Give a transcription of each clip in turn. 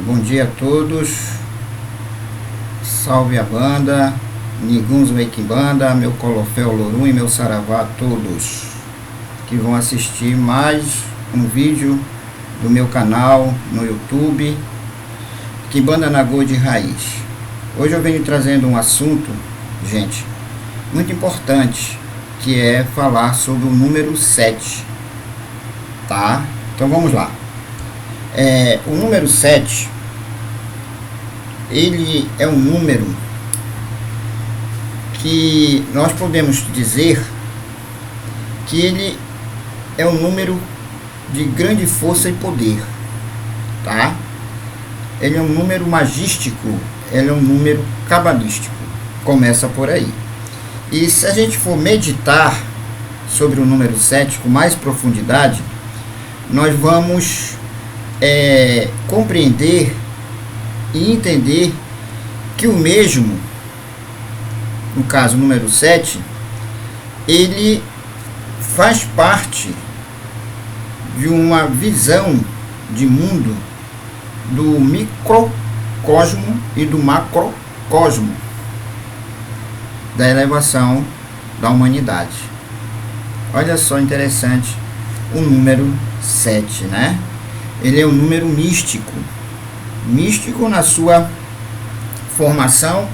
Bom dia a todos, salve a banda, Niguns Banda, meu Colofé Olorum e meu Saravá a todos que vão assistir mais um vídeo do meu canal no YouTube, Quimbanda Nagô de Raiz. Hoje eu venho trazendo um assunto, gente, muito importante, que é falar sobre o número 7, tá? Então vamos lá. O número 7, ele é um número que nós podemos dizer que ele é um número de grande força e poder, tá? Ele é um número magístico, ele é um número cabalístico, começa por aí. E se a gente for meditar sobre o número 7 com mais profundidade, nós vamos compreender e entender que o mesmo, no caso número 7, ele faz parte de uma visão de mundo do microcosmo e do macrocosmo, da elevação da humanidade. Olha só, interessante o número 7, né? Ele é um número místico, místico na sua formação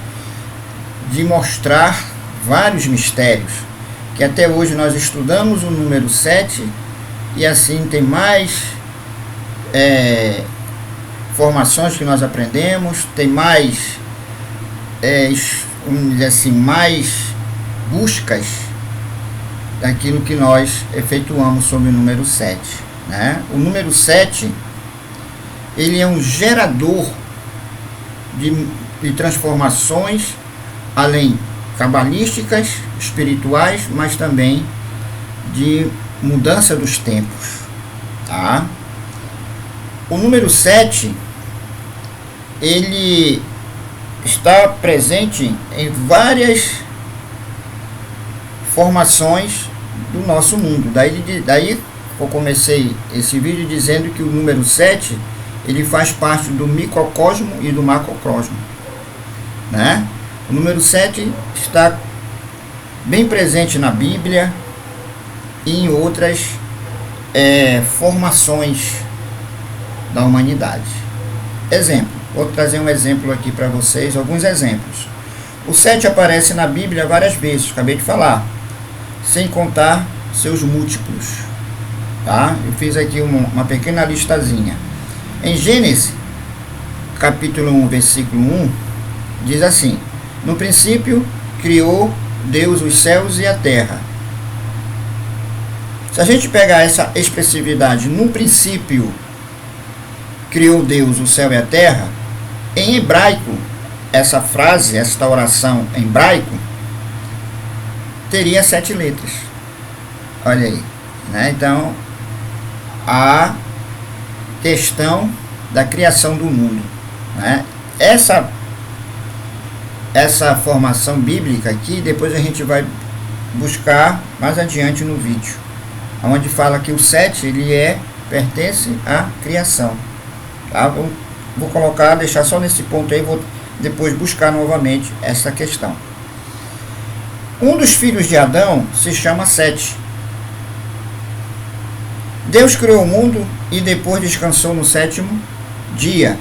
de mostrar vários mistérios, que até hoje nós estudamos o número 7 e assim tem mais formações que nós aprendemos, tem mais, vamos dizer assim, mais buscas daquilo que nós efetuamos sobre o número 7. Né? O número 7, ele é um gerador de transformações, além cabalísticas, espirituais, mas também de mudança dos tempos. Tá? O número 7, ele está presente em várias formações do nosso mundo. Daí eu comecei esse vídeo dizendo que o número 7, ele faz parte do microcosmo e do macrocosmo, né? O número 7 está bem presente na Bíblia e em outras formações da humanidade. Exemplo, vou trazer um exemplo aqui para vocês, alguns exemplos. O 7 aparece na Bíblia várias vezes, acabei de falar, sem contar seus múltiplos. Tá? Eu fiz aqui uma pequena listazinha. Em Gênesis, capítulo 1, versículo 1, diz assim: no princípio criou Deus os céus e a terra. Se a gente pegar essa expressividade, no princípio criou Deus o céu e a terra, em hebraico, essa frase, esta oração em hebraico, teria 7 letras. Olha aí, né? Então, a questão da criação do mundo, né? Essa formação bíblica aqui, depois a gente vai buscar mais adiante no vídeo, onde fala que o 7, ele pertence à criação. Tá? Vou colocar, deixar só nesse ponto aí, vou depois buscar novamente essa questão. Um dos filhos de Adão se chama 7. Deus criou o mundo e depois descansou no 7º dia.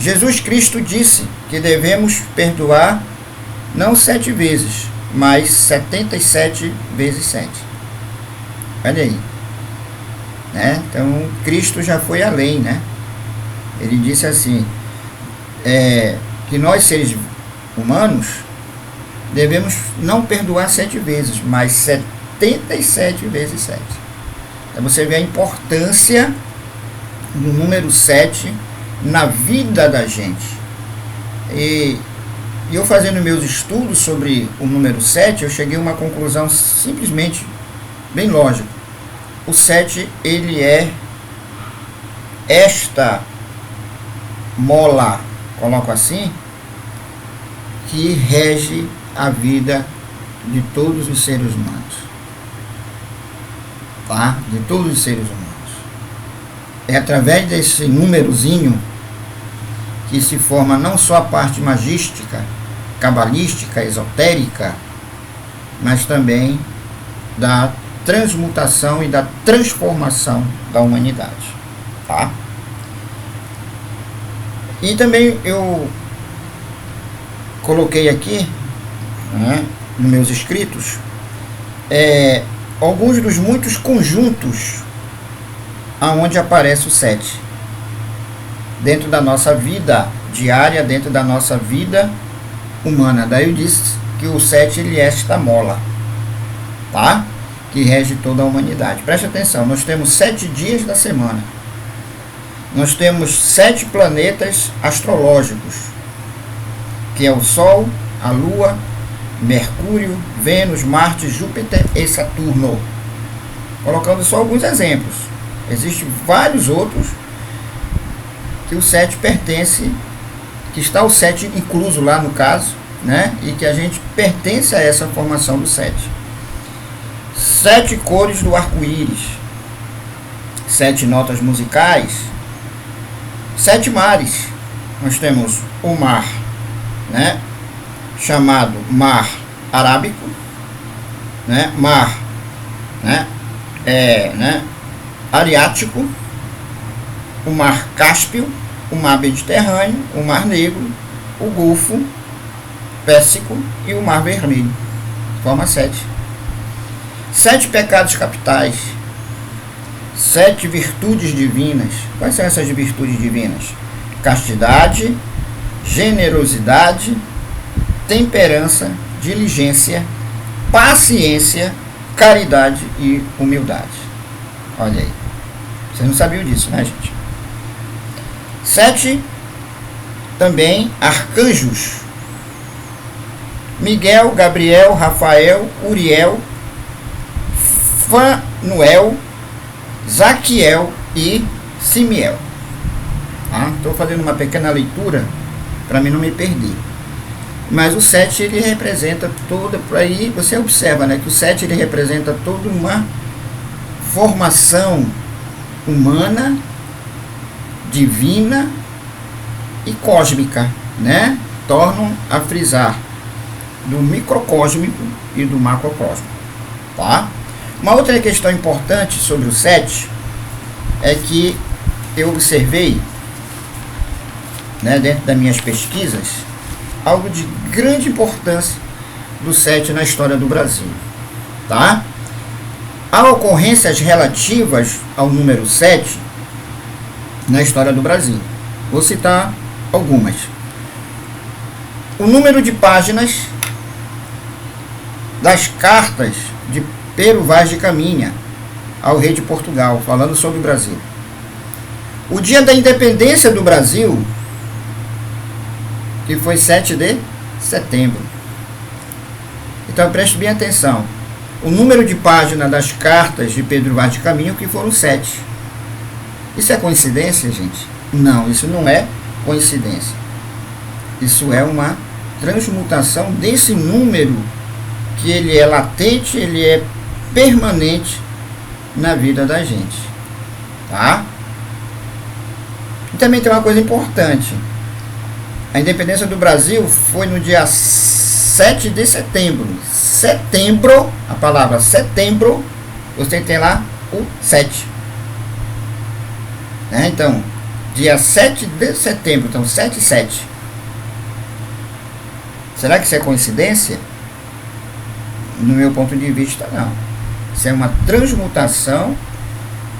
Jesus Cristo disse que devemos perdoar não 7 vezes, mas 77 vezes 7. Olha aí. Né? Então, Cristo já foi além, né? Ele disse assim, que nós, seres humanos, devemos não perdoar 7 vezes, mas 77 vezes 7. Então, você vê a importância do número 7 na vida da gente. E eu fazendo meus estudos sobre o número 7, eu cheguei a uma conclusão simplesmente bem lógica. O 7, ele é esta mola, coloco assim, que rege a vida de todos os seres humanos. Tá? De todos os seres humanos. é através desse númerozinho que se forma não só a parte magística, cabalística, esotérica, mas também da transmutação e da transformação da humanidade, tá? E também eu coloquei aqui, né, nos meus escritos, alguns dos muitos conjuntos aonde aparece o 7 dentro da nossa vida diária, dentro da nossa vida humana. Daí eu disse que o 7 ele é esta mola, tá? Que rege toda a humanidade. Preste atenção, nós temos 7 dias da semana. Nós temos 7 planetas astrológicos, que é o Sol, a Lua, Mercúrio, Vênus, Marte, Júpiter e Saturno. Colocando só alguns exemplos. Existem vários outros que o 7 pertence, que está o 7 incluso lá no caso, né? E que a gente pertence a essa formação do 7. 7 cores do arco-íris, 7 notas musicais, 7 mares. Nós temos o mar, né, chamado mar Arábico, né, mar, né, Adriático, o mar Cáspio, o mar Mediterrâneo, o mar Negro, o Golfo Pérsico e o mar Vermelho. Forma 7. 7 pecados capitais, 7 virtudes divinas. Quais são essas virtudes divinas? Castidade, generosidade, temperança, diligência, paciência, caridade e humildade. Olha aí. Você não sabia disso, né, gente? 7 também arcanjos: Miguel, Gabriel, Rafael, Uriel, Fanuel, Zaquiel e Simiel. Estou fazendo uma pequena leitura para mim não me perder. Mas o 7 ele representa toda, por aí você observa, né, que o 7 ele representa toda uma formação humana, divina e cósmica, né? Tornam a frisar do microcósmico e do macrocósmico, tá? Uma outra questão importante sobre o 7 é que eu observei, né, dentro das minhas pesquisas, algo de grande importância do 7 na história do Brasil, tá? Há ocorrências relativas ao número 7 na história do Brasil. Vou citar algumas. O número de páginas das cartas de Pero Vaz de Caminha ao rei de Portugal, falando sobre o Brasil. O dia da independência do Brasil, que foi 7 de setembro. Então preste bem atenção. O número de páginas das cartas de Pedro Vaz de Caminha, que foram 7. Isso é coincidência, gente? Não, isso não é coincidência. Isso é uma transmutação desse número, que ele é latente, ele é permanente na vida da gente, tá? E também tem uma coisa importante. A independência do Brasil foi no dia 7 de setembro. Setembro, a palavra setembro, você tem lá o 7. Né? Então, dia 7 de setembro, então 7/7. Será que isso é coincidência? No meu ponto de vista, não. Isso é uma transmutação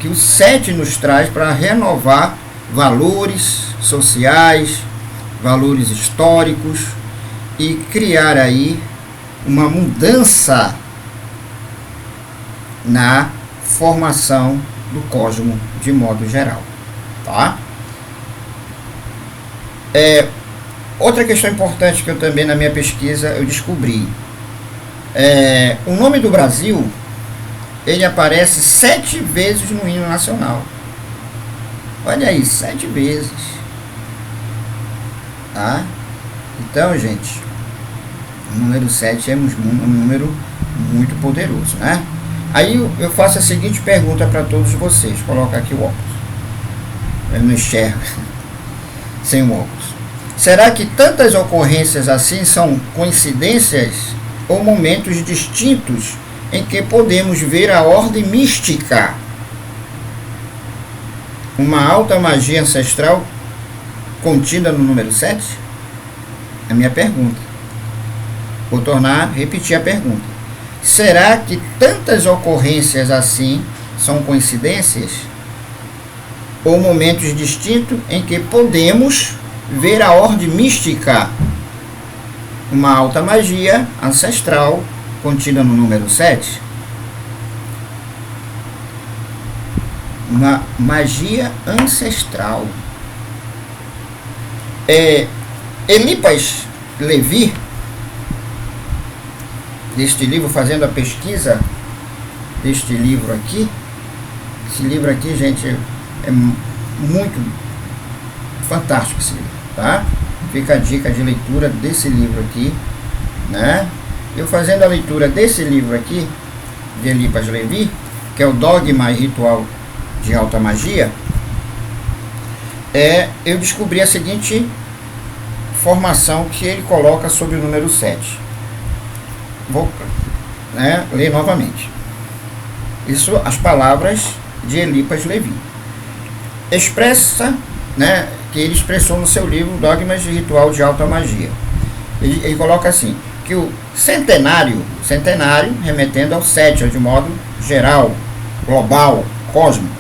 que o 7 nos traz para renovar valores sociais, valores históricos e criar aí uma mudança na formação do cosmos de modo geral, tá? Outra questão importante que eu também na minha pesquisa eu descobri, o nome do Brasil, ele aparece 7 vezes no hino nacional. Olha aí, 7 vezes, tá? Então, gente, o número 7 é um número muito poderoso, né? Aí eu faço a seguinte pergunta para todos vocês. Coloca aqui o óculos. eu não enxergo sem o óculos. Será que tantas ocorrências assim são coincidências ou momentos distintos em que podemos ver a ordem mística, uma alta magia ancestral contida no número 7? É a minha pergunta. Vou repetir a pergunta. Será que tantas ocorrências assim são coincidências ou momentos distintos em que podemos ver a ordem mística, uma alta magia ancestral contida no número 7? Uma magia ancestral. Eliphas Levi, deste livro, fazendo a pesquisa deste livro aqui, esse livro aqui, gente, é muito fantástico esse livro, tá? Fica a dica de leitura desse livro aqui, né? Eu fazendo a leitura desse livro aqui, de Eliphas Levi, que é o Dogma e Ritual de Alta Magia, eu descobri a seguinte formação que ele coloca sobre o número 7. Vou ler novamente. Isso, as palavras de Eliphas Levi. Expressa, que ele expressou no seu livro Dogmas de Ritual de Alta Magia. Ele coloca assim, que o centenário, remetendo ao 7, de modo geral, global, cósmico,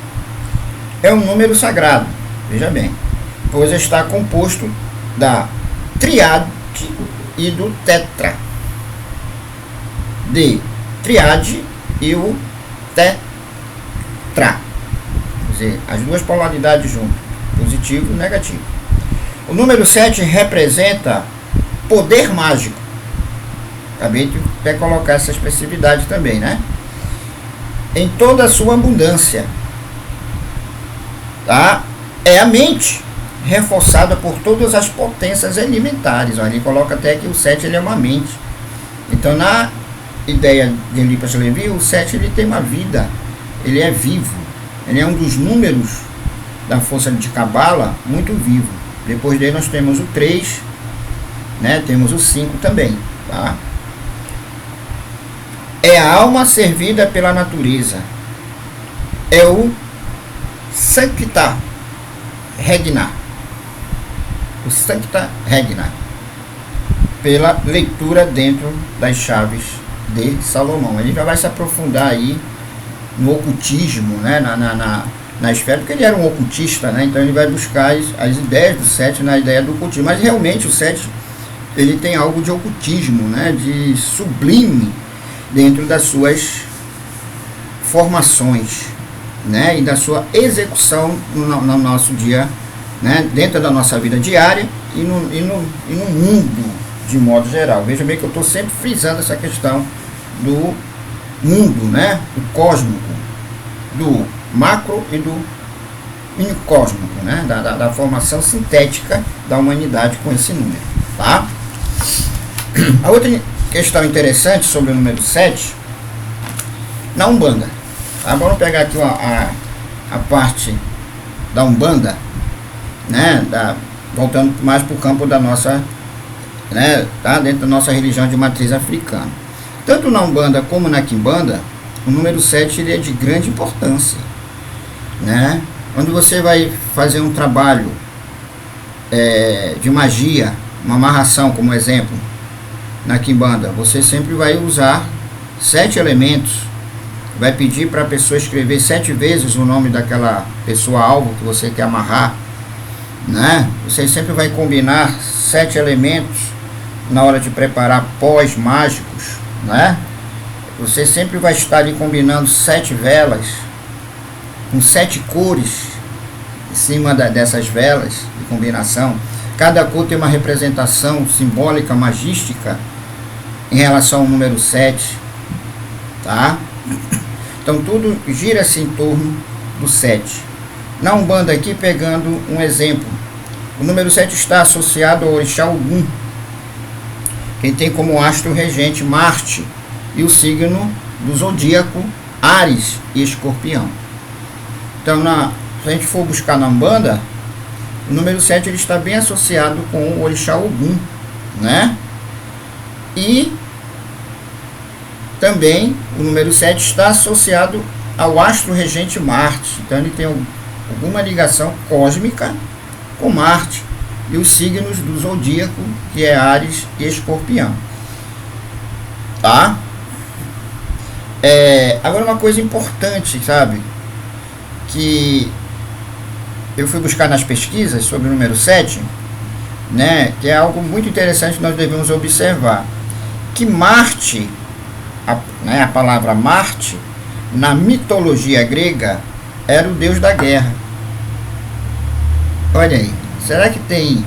é um número sagrado, veja bem, pois está composto da tríade e do tetra. De tríade e o tetra. Quer dizer, as duas polaridades juntas, positivo e negativo. O número 7 representa poder mágico. Acabei de até colocar essa expressividade também, né? Em toda a sua abundância. Tá? É a mente reforçada por todas as potências elementares. Ele coloca até que o 7 ele é uma mente. Então, na ideia de Eliphas Levi, o 7 ele tem uma vida, ele é vivo, ele é um dos números da força de Cabala muito vivo. Depois dele nós temos o 3, temos o 5 também, tá? É a alma servida pela natureza, é o Sancta Regna, pela leitura dentro das chaves de Salomão. Ele já vai se aprofundar aí no ocultismo, na esfera, porque ele era um ocultista, então ele vai buscar as ideias do 7 na ideia do ocultismo. Mas realmente o 7 ele tem algo de ocultismo, de sublime dentro das suas formações, e da sua execução no nosso dia, dentro da nossa vida diária e no mundo de modo geral. Veja bem que eu estou sempre frisando essa questão do mundo, do cósmico, do macro e do microcósmico, da formação sintética da humanidade com esse número, tá? A outra questão interessante sobre o número 7, na Umbanda, tá? Vamos pegar aqui a parte da Umbanda, voltando mais para o campo da nossa, tá? Dentro da nossa religião de matriz africana. Tanto na Umbanda como na Quimbanda, o número 7 ele é de grande importância, Quando você vai fazer um trabalho de magia, uma amarração, como exemplo, na Quimbanda, você sempre vai usar 7 elementos, vai pedir para a pessoa escrever 7 vezes o nome daquela pessoa alvo que você quer amarrar, Você sempre vai combinar 7 elementos na hora de preparar pós mágicos, Você sempre vai estar ali combinando 7 velas com 7 cores em cima dessas velas de combinação. Cada cor tem uma representação simbólica, magística em relação ao número 7, tá? Então tudo gira-se em torno do 7. Na Umbanda aqui, pegando um exemplo, o número 7 está associado ao orixá Ogum, quem tem como astro regente Marte, e o signo do zodíaco Áries e Escorpião. Então, se a gente for buscar na Umbanda, o número 7 ele está bem associado com o Orixá Ogum, né? E também o número 7 está associado ao astro regente Marte. Então ele tem alguma ligação cósmica com Marte e os signos do zodíaco, que é Áries e Escorpião. Tá? Agora uma coisa importante, sabe? Que eu fui buscar nas pesquisas sobre o número 7, né? Que é algo muito interessante que nós devemos observar. Que Marte, a palavra Marte, na mitologia grega, era o deus da guerra. Olha aí, será que tem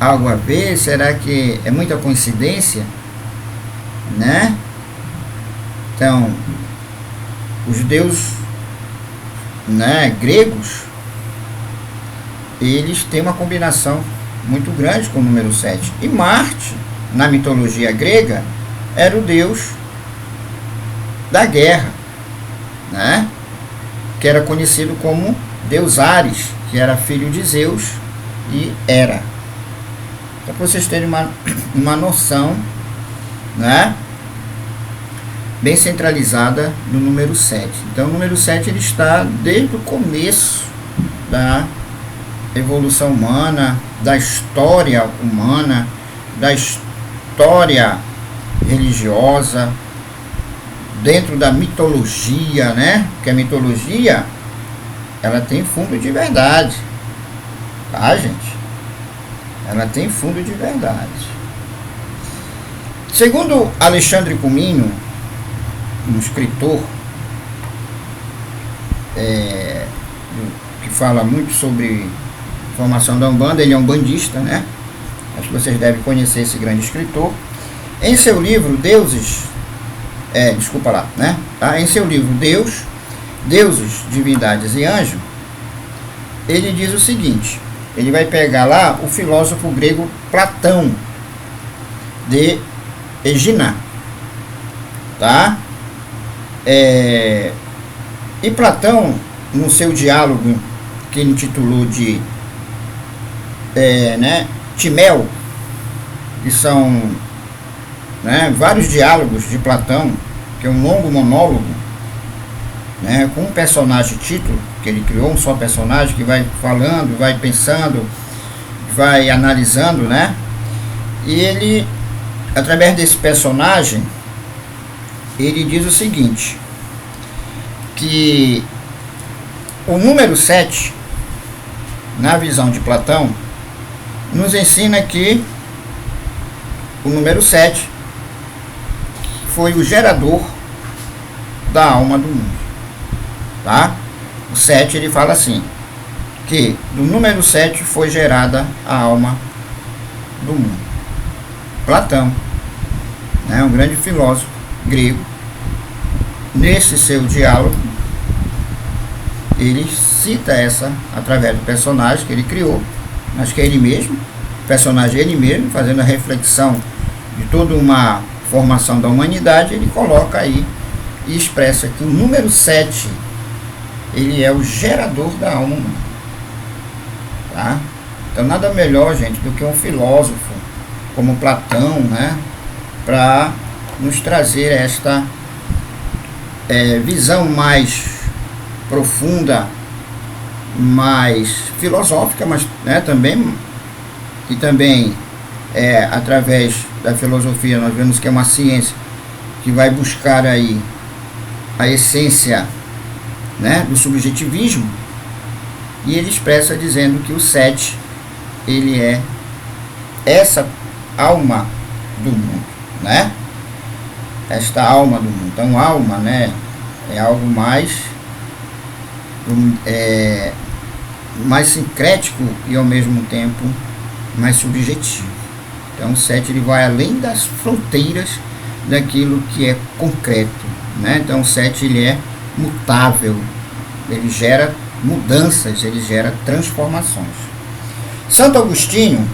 algo a ver? Será que é muita coincidência? Né? Então, os deuses, né, gregos, eles têm uma combinação muito grande com o número 7. E Marte, na mitologia grega, era o deus da guerra, né? Que era conhecido como Deus Ares, que era filho de Zeus e Hera. Então, para vocês terem uma noção, né, bem centralizada no número 7. Então, o número 7 ele está desde o começo da evolução humana, da história humana, da história religiosa, dentro da mitologia, né? Porque a mitologia, ela tem fundo de verdade, tá, gente? Ela tem fundo de verdade. Segundo Alexandre Comino, um escritor que fala muito sobre formação da Umbanda, ele é um bandista, né? Acho que vocês devem conhecer esse grande escritor. Em seu livro em seu livro Deuses, Divindades e Anjos, ele diz o seguinte, ele vai pegar lá o filósofo grego Platão de Egina, tá? E Platão, no seu diálogo que ele intitulou de Timeu, que são, né, vários diálogos de Platão, que é um longo monólogo, né, com um personagem título, que ele criou um só personagem que vai falando, vai pensando, vai analisando, né? E ele, através desse personagem, ele diz o seguinte, que o número 7, na visão de Platão, nos ensina que o número 7 foi o gerador da alma do mundo, tá? O 7, ele fala assim, que do número 7 foi gerada a alma do mundo. Platão, né, um grande filósofo grego, nesse seu diálogo, ele cita essa através do personagem que ele criou, acho que é ele mesmo, o personagem é ele mesmo, fazendo a reflexão de toda uma formação da humanidade, ele coloca aí e expressa que o número 7, ele é o gerador da alma humana, tá? Então nada melhor, gente, do que um filósofo como Platão, né, para nos trazer esta visão mais profunda, mais filosófica, mas, né, também através da filosofia nós vemos que é uma ciência que vai buscar aí a essência, né, do subjetivismo, e ele expressa dizendo que o 7 ele é essa alma do mundo, né? Esta alma do mundo. Então alma, né, é algo mais mais sincrético e ao mesmo tempo mais subjetivo. Então o 7 ele vai além das fronteiras daquilo que é concreto, né? Então o 7 ele é mutável, ele gera mudanças, ele gera transformações. Santo Agostinho,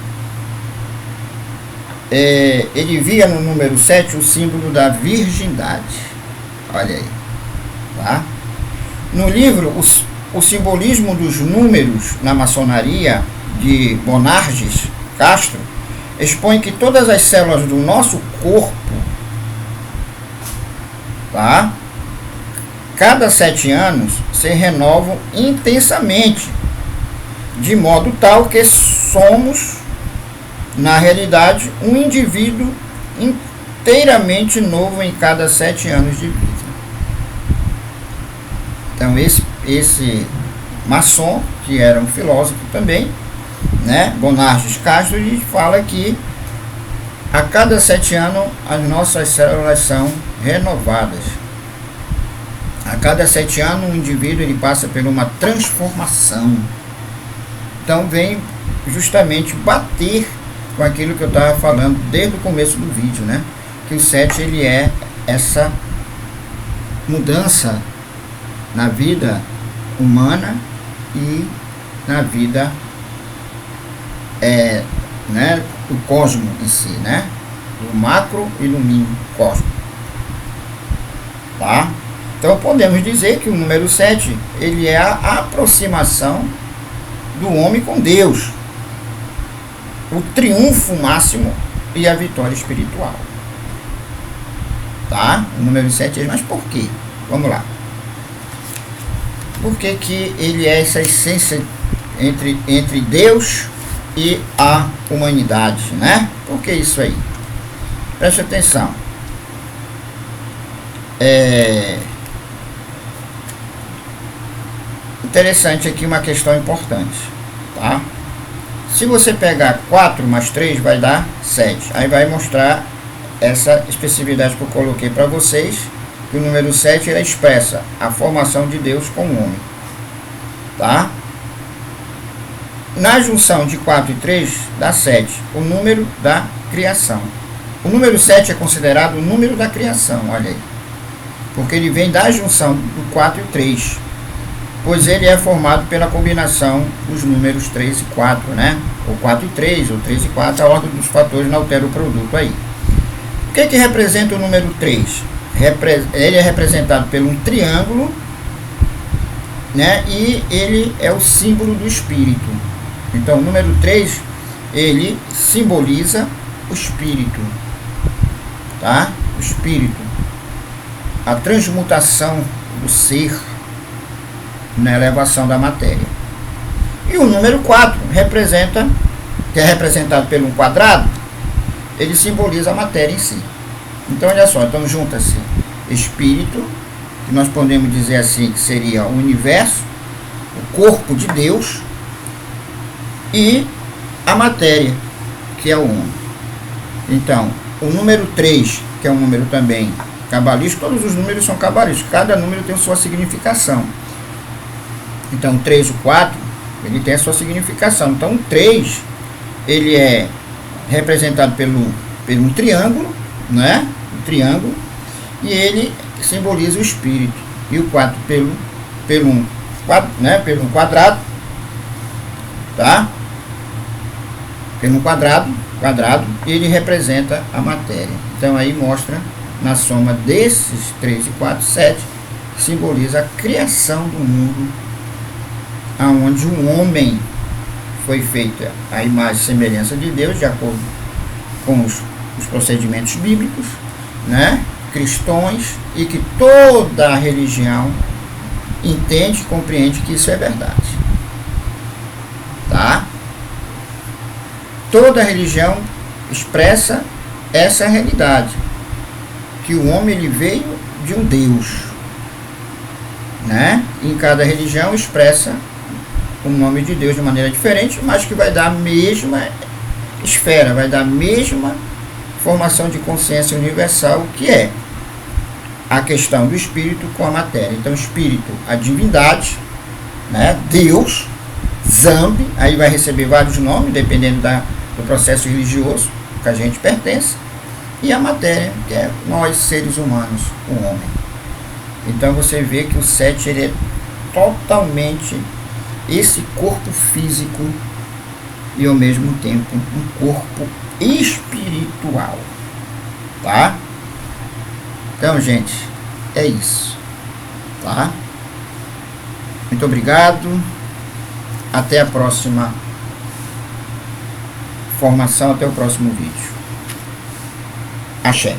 ele via no número 7 o símbolo da virgindade. Olha aí, tá? No livro o simbolismo dos números na maçonaria de Bonardes Castro expõe que todas as células do nosso corpo, tá? Cada 7 anos se renovam intensamente, de modo tal que somos, na realidade, um indivíduo inteiramente novo em cada 7 anos de vida. Então esse maçom, que era um filósofo também, né, Bonardes Castro, ele fala que a cada 7 anos as nossas células são renovadas. A cada 7 anos o indivíduo ele passa por uma transformação. Então vem justamente bater com aquilo que eu estava falando desde o começo do vídeo, né? Que o 7 ele é essa mudança na vida humana e na vida né, do cosmo em si, né? Do macro e do mínimo cosmo. Tá? Então podemos dizer que o número 7 ele é a aproximação do homem com Deus, o triunfo máximo e a vitória espiritual. Tá? O número 7 mas por quê? Vamos lá. Por que que ele é essa essência entre Deus e a humanidade, né? Por que isso aí? Preste atenção. Interessante aqui uma questão importante, tá? Se você pegar 4 mais 3 vai dar 7. Aí vai mostrar essa especificidade que eu coloquei para vocês, que o número 7 ele expressa a formação de Deus com o homem, tá? Na junção de 4 e 3 dá 7, o número da criação. O número 7 é considerado o número da criação, olha aí, porque ele vem da junção do 4 e 3, pois ele é formado pela combinação dos números 3 e 4, né? Ou 4 e 3, ou 3 e 4, a ordem dos fatores não altera o produto aí. O que representa o número 3? Ele é representado por um triângulo, né? E ele é o símbolo do espírito. Então o número 3 ele simboliza o espírito, tá? O espírito, a transmutação do ser na elevação da matéria. E o número 4 representa, que é representado pelo um quadrado, ele simboliza a matéria em si. Então olha só, então junta-se espírito, que nós podemos dizer assim, que seria o universo, o corpo de Deus, e a matéria, que é o homem. Então, o número 3, que é um número também cabalístico, todos os números são cabalísticos, cada número tem sua significação. Então, 3 e 4, ele tem a sua significação. Então, o 3, ele é representado por um triângulo, né? Um triângulo, e ele simboliza o espírito. E o 4 pelo um quadrado, tá? Pelo um quadrado, ele representa a matéria. Então, aí mostra, na soma desses 3 e 4, 7, que simboliza a criação do mundo, aonde um homem foi feita a imagem e semelhança de Deus, de acordo com os procedimentos bíblicos, né, cristãos, e que toda a religião entende e compreende que isso é verdade, tá? Toda religião expressa essa realidade, que o homem ele veio de um Deus, né? E em cada religião expressa o nome de Deus de maneira diferente, mas que vai dar a mesma esfera, vai dar a mesma formação de consciência universal, que é a questão do espírito com a matéria. Então, espírito, a divindade, né? Deus, Zambi, aí vai receber vários nomes, dependendo do processo religioso que a gente pertence, e a matéria, que é nós, seres humanos, o homem. Então, você vê que o 7 ele é totalmente esse corpo físico e ao mesmo tempo um corpo espiritual, tá? Então, gente, é isso, tá? Muito obrigado. Até a próxima formação, até o próximo vídeo. Axé.